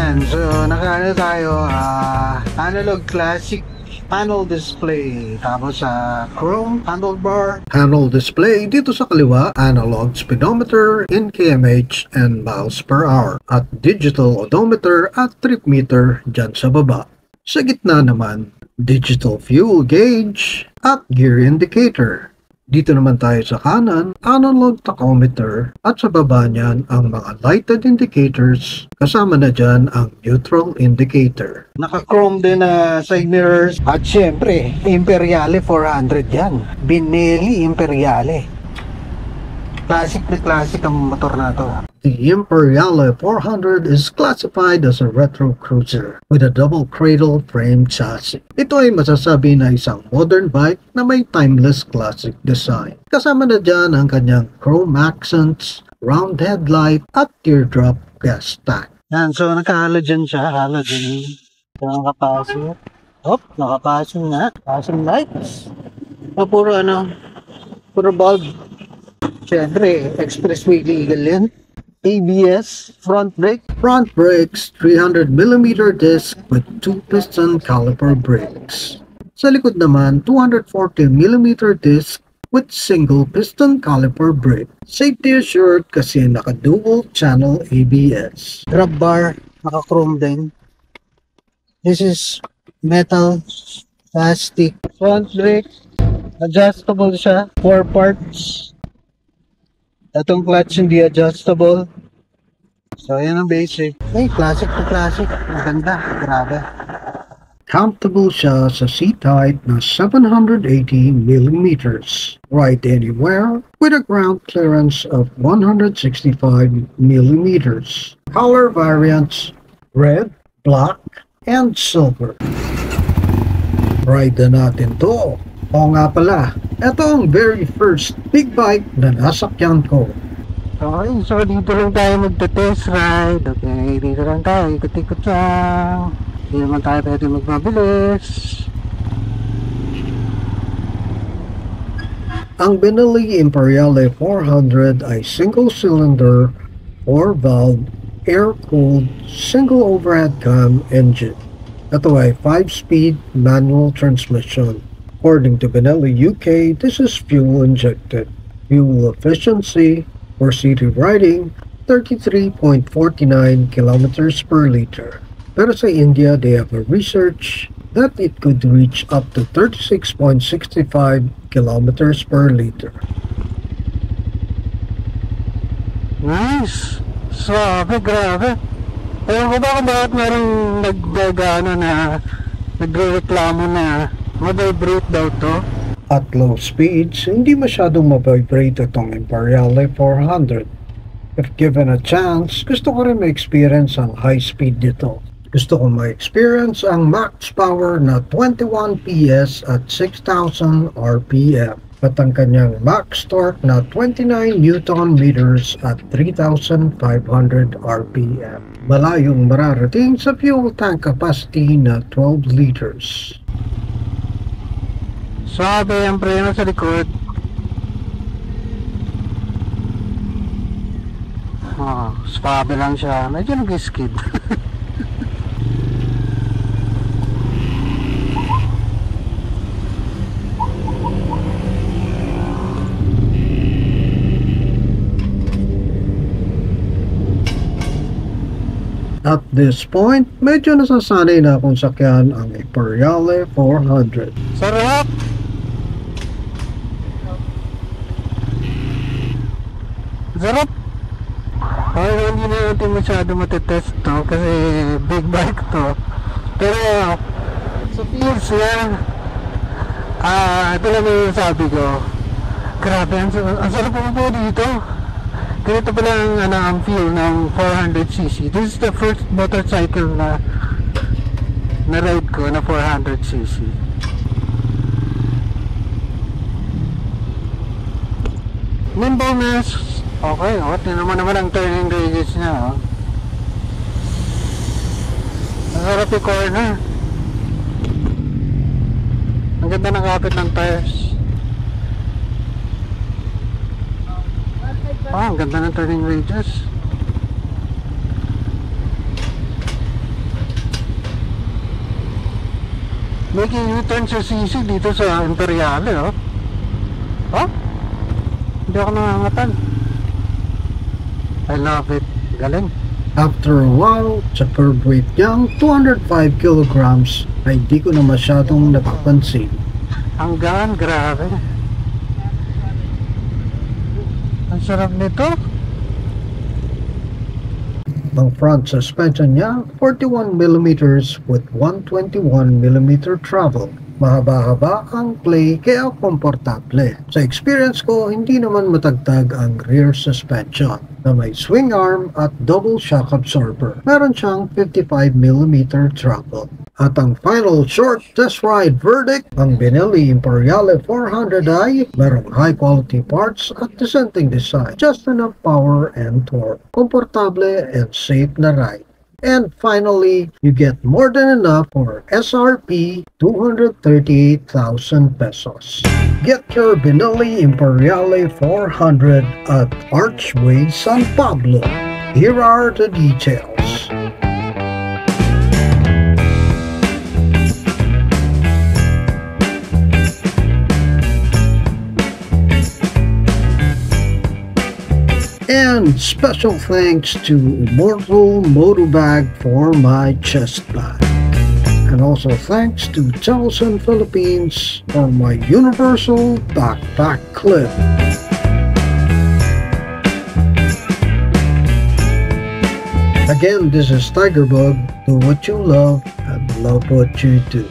Yan, so nakaano tayo, analog classic panel display, tapos sa chrome handlebar panel display dito sa kaliwa, analog speedometer in kmh and miles per hour, at digital odometer at trip meter dyan sa baba. Sa gitna naman, digital fuel gauge at gear indicator. Dito naman tayo sa kanan, analog tachometer, at sa baba niyan ang mga lighted indicators, kasama na dyan ang neutral indicator. Naka-chrome din na side mirrors, at syempre, Imperiale 400 yan. Benelli Imperiale. Classic na classic ang motor na to. The Imperiale 400 is classified as a retro cruiser with a double cradle frame chassis. Ito ay masasabi na isang modern bike na may timeless classic design. Kasama na dyan ang kanyang chrome accents, round headlight at teardrop gas tank. Yan, so naka-halogen siya, halogen. So nakapasok. Nakapasok na. Pasok lights. So, puro bulb. Siyempre, expressway legal yan. ABS, front brake. Front brakes, 300mm disc with 2-piston caliper brakes. Sa likod naman, 240mm disc with single-piston caliper brake. Safety assured kasi naka-dual channel ABS. Grab bar, naka-chrome din. This is metal, plastic. Front brake, adjustable siya, 4 parts. Itong clutch hindi adjustable. So, yan ang basic. Ay, classic to classic. Maganda. Grabe. Comfortable siya sa seat height na 780mm. Ride anywhere with a ground clearance of 165mm. Color variants, red, black, and silver. Ride na natin to. Oo nga pala, ito ang very first big bike na nasakyan ko. Okay, so dito lang tayo magte-test ride. Okay, dito lang tayo, ikot-ikot lang. Hindi naman tayo pwede magmabilis. Ang Benelli Imperiale 400 ay single-cylinder, 4-valve, air-cooled, single overhead cam engine. Ito ay 5-speed manual transmission. According to Benelli UK, this is fuel injected. Fuel efficiency for city riding, 33.49 kilometers per liter. Pero sa India, they have a research that it could reach up to 36.65 kilometers per liter. Nice! Grabe! Ewan ko ba kung bakit merong nagreklamo na mabibrate daw to? At low speeds, hindi masyadong mabibrate itong Imperiale 400. If given a chance, gusto ko rin ma-experience ang high speed dito. Gusto ko ma-experience ang max power na 21 PS at 6,000 RPM. At ang kanyang max torque na 29 Newton meters at 3,500 RPM. Malayong mararating sa fuel tank capacity na 12 liters. Suabe ang preno sa likod. Suabe lang siya. Medyo nag-skid. At this point, medyo nasasanay na akong sakyan ang Imperiale 400. Sarap! Sarap! Ay, hindi na natin masyado matetest to kasi big bike to. Pero sa feels niya, ito lang yung sabi ko. Grabe, ang sarap po dito. Ganito pala ang feel ng 400cc. This is the first motorcycle na ride ko na 400cc. Nimbleness. Okay, tingnan mo naman ang turning radius niya. Ang sarap yung corner. Ang ganda ng kapit ng tires. Ang ganda ng turning radius. Making U-turn sa CC dito sa Imperiale, oh. Oh? Hindi ako nangangatan. I love it. Galing. After a while, sa curb weight niyang 205 kilograms, ay di ko na masyadong napapansin. Hanggang, grabe. Ang sarap nito. Ang front suspension niya, 41mm with 121mm travel. Mahaba-haba ang play kaya komportable. Sa experience ko, hindi naman matagtag ang rear suspension na may swing arm at double shock absorber. Meron siyang 55mm travel. At ang final short test ride verdict, ang Benelli Imperiale 400i merong high quality parts at dissenting design. Just enough power and torque. Komportable and safe na ride. And finally, you get more than enough for SRP 238,000 pesos. Get your Benelli Imperiale 400 at Archway San Pablo. Here are the details. And special thanks to Immortal Motobag for my chest bag. And also thanks to Telson Philippines for my universal backpack clip. Again, this is Tigerbug. Do what you love and love what you do.